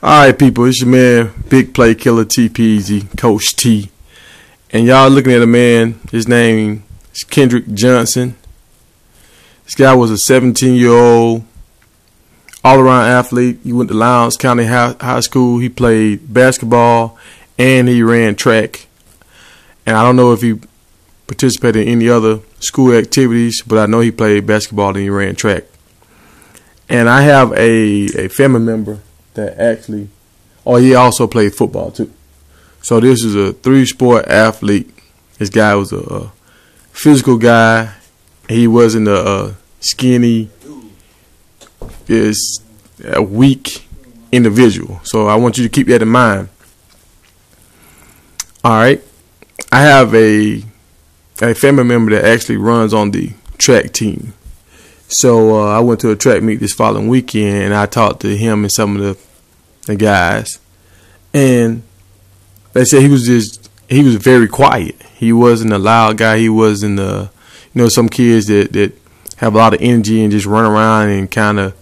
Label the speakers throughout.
Speaker 1: Alright, people, it's your man, Big Play Killer T Peasy, Coach T. And y'all looking at a man, his name is Kendrick Johnson. This guy was a 17-year-old all-around athlete. He went to Lowndes County High School. He played basketball and he ran track. And I don't know if he participated in any other school activities, but I know he played basketball and he ran track. And I have a family member that actually, he also played football too. So this is a 3-sport athlete. This guy was a physical guy. He wasn't a skinny, is a weak individual. So I want you to keep that in mind. All right, I have a family member that actually runs on the track team. So I went to a track meet this following weekend, and I talked to him and some of the guys, and they said he was very quiet. He wasn't a loud guy. He wasn't some kids that have a lot of energy and just run around and kind of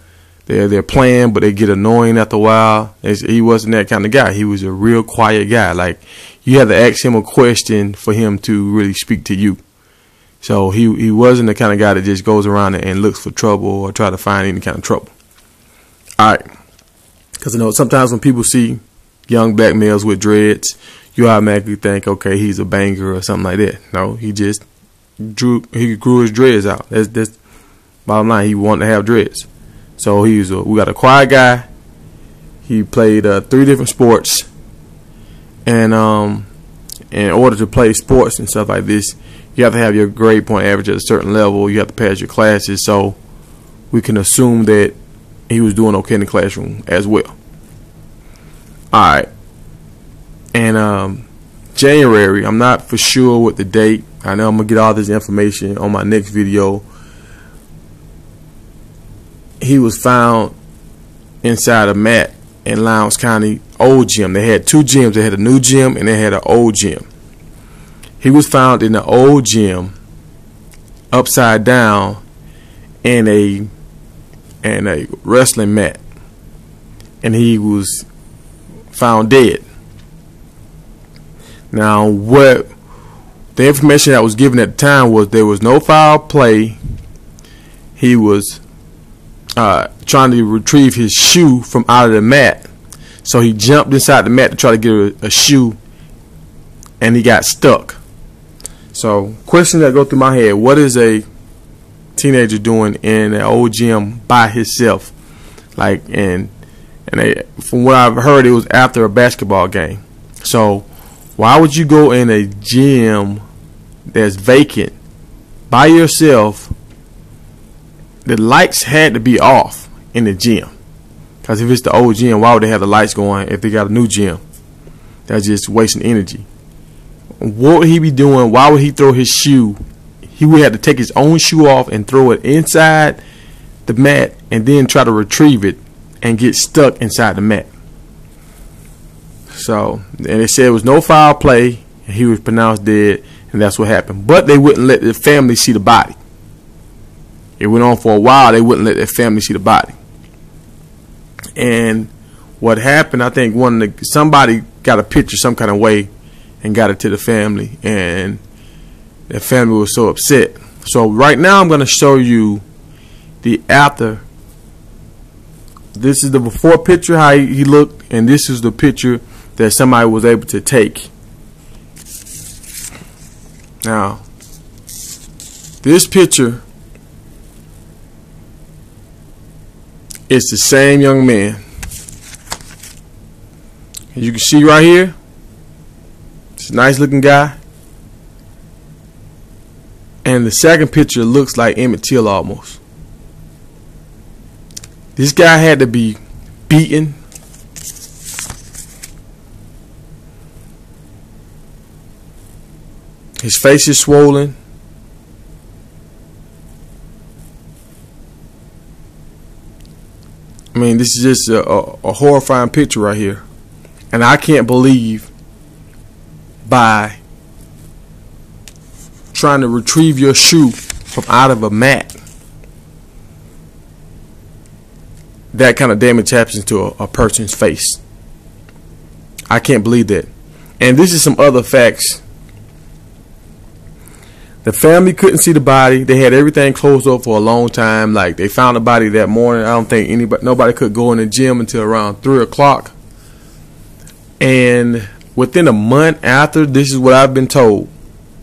Speaker 1: they're playing, but they get annoying after a while. He wasn't that kind of guy. He was a real quiet guy. Like, you had to ask him a question for him to really speak to you. So he wasn't the kind of guy that just goes around and looks for trouble or try to find any kind of trouble. All right. Because sometimes when people see young black males with dreads, you automatically think, okay, he's a banger or something like that. No, he grew his dreads out. That's bottom line. He wanted to have dreads. So we got a quiet guy. He played 3 different sports, and in order to play sports and stuff like this, you have to have your grade point average at a certain level. You have to pass your classes. So we can assume that he was doing okay in the classroom as well. All right. And January, I'm not for sure with the date. I know I'm going to get all this information on my next video. He was found inside a mat in Lowndes County old gym. They had 2 gyms. They had a new gym and they had an old gym. He was found in the old gym upside down in a wrestling mat, and he was found dead. Now, what the information that was given at the time was there was no foul play. He was trying to retrieve his shoe from out of the mat, so he jumped inside the mat to try to get a shoe, and he got stuck. So, question that go through my head: what is a teenager doing in an old gym by himself? Like, from what I've heard, it was after a basketball game. So why would you go in a gym that's vacant by yourself? The lights had to be off in the gym, because if it's the old gym, why would they have the lights going if they got a new gym? That's just wasting energy. What would he be doing? Why would he throw his shoe? He would have to take his own shoe off and throw it inside the mat and then try to retrieve it and get stuck inside the mat. So, and they said it was no foul play, and he was pronounced dead, and that's what happened. But they wouldn't let the family see the body. It went on for a while. They wouldn't let their family see the body. And what happened, I think somebody got a picture some kind of way and got it to the family, and the family was so upset. So right now I'm going to show you the after. This is the before picture, how he looked, and this is the picture that somebody was able to take. Now, this picture is the same young man. As you can see right here, it's a nice looking guy. And the second picture looks like Emmett Till almost. This guy had to be beaten. His face is swollen. I mean, this is just a horrifying picture right here. And I can't believe by trying to retrieve your shoe from out of a mat, that kind of damage happens to a person's face. I can't believe that. And this is some other facts. The family couldn't see the body. They had everything closed up for a long time. Like, they found the body that morning. I don't think nobody could go in the gym until around 3 o'clock. And within a month after, this is what I've been told,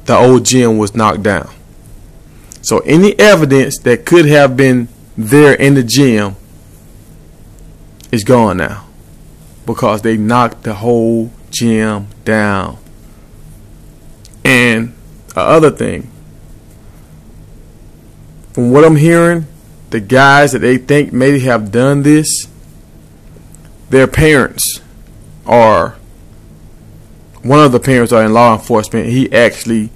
Speaker 1: the old gym was knocked down. So any evidence that could have been there in the gym is gone now, because they knocked the whole gym down. And the other thing, from what I'm hearing, the guys that they think may have done this, their parents are, one of the parents are in law enforcement. He actually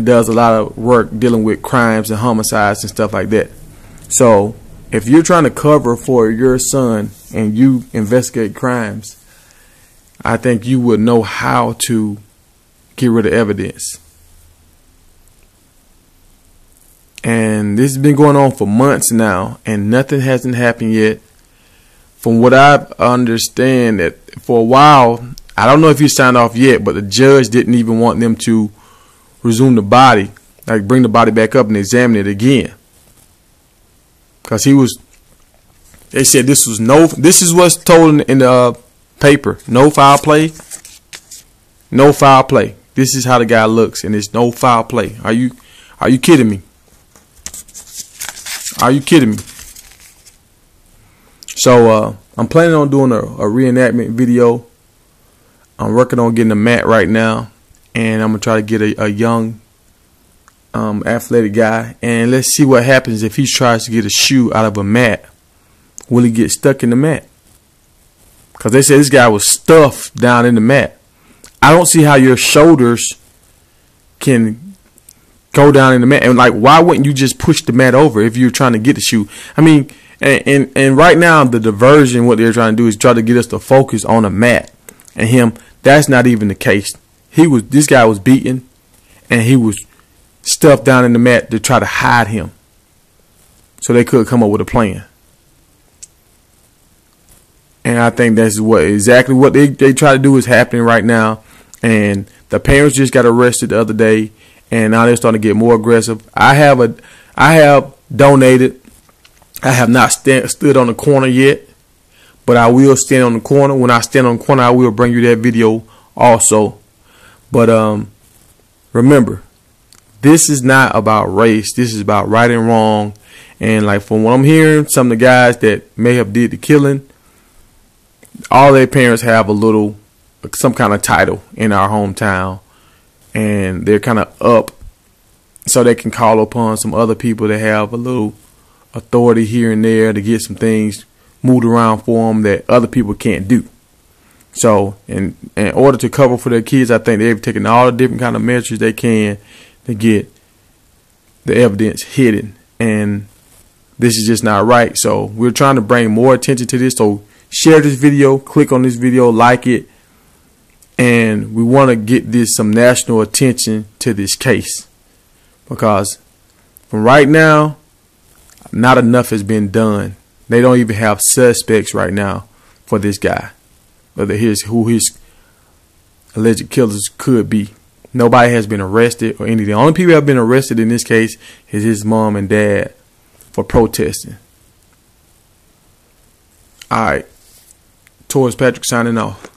Speaker 1: does a lot of work dealing with crimes and homicides and stuff like that. So if you're trying to cover for your son and you investigate crimes, I think you would know how to get rid of evidence. And this has been going on for months now, and nothing hasn't happened yet. From what I understand, that for a while, I don't know if he signed off yet, but the judge didn't even want them to resume the body, like bring the body back up and examine it again, because they said this is what's told in the paper, no foul play. This is how the guy looks, and it's no foul play. Are you kidding me? Are you kidding me? So I'm planning on doing a reenactment video. I'm working on getting a mat right now, and I'm gonna try to get a young athletic guy, and let's see what happens if he tries to get a shoe out of a mat. Will he get stuck in the mat? Because they said this guy was stuffed down in the mat. I don't see how your shoulders can go down in the mat. And like, why wouldn't you just push the mat over if you're trying to get the shoe? I mean, and right now the diversion, what they're trying to do is try to get us to focus on a mat and him. That's not even the case. This guy was beaten, and he was stuffed down in the mat to try to hide him, so they could come up with a plan. And I think that's exactly what they try to do is happening right now. And the parents just got arrested the other day, and now they're starting to get more aggressive. I have donated. I have not stood on the corner yet, but I will stand on the corner. When I stand on the corner, I will bring you that video also. But remember, this is not about race. This is about right and wrong. And like, from what I'm hearing, some of the guys that may have did the killing, all their parents have some kind of title in our hometown, and they're kind of up, so they can call upon some other people that have a little authority here and there to get some things moved around for them that other people can't do. So in order to cover for their kids, I think they've taken all the different kind of measures they can to get the evidence hidden, and this is just not right. So we're trying to bring more attention to this. So share this video, click on this video, like it, and we want to get some national attention to this case, because from right now, not enough has been done. They don't even have suspects right now for this guy, who his alleged killers could be. Nobody has been arrested or anything. The only people who have been arrested in this case is his mom and dad for protesting. All right. Torres Patrick signing off.